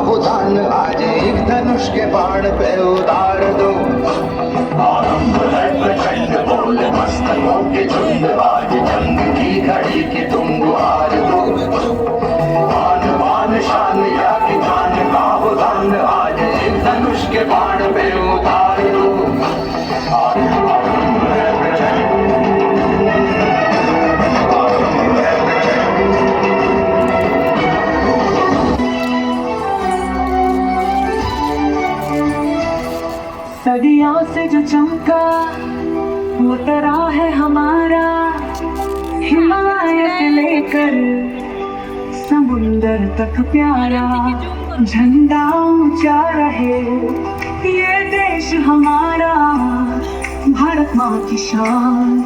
बाहुदान आज एक धनुष के बाण पे उतार दो। आरंभ है प्रचंड बोल मस्तकों के झुंड आज जंग की घड़ी की तुम गुहार दो। आन बान शान या की जान बाहुदान आज एक धनुष के बाण पे उतार दो। आरंभ है प्रचंड सदियों से जो चमका वो तरह है हमारा, हिमालय से लेकर समुंदर तक प्यारा। झंडा ऊंचा रहे ये देश हमारा, भारत माँ की शान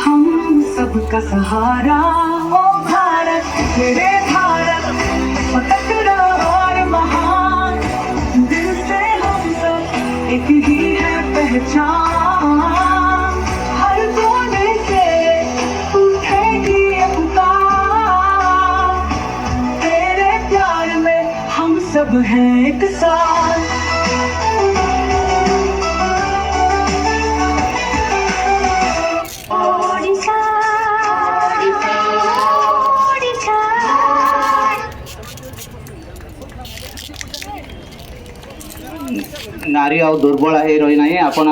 हम सबका सहारा। ओ भारत तेरे भारत पतंगड़ा और महान, दिल से हम सब एक ही है पहचान। हर कोने से उठेगी ये पुकार, तेरे प्यार में हम सब हैं एक साथ। नारी आउ दुर्बल है रही ना आपण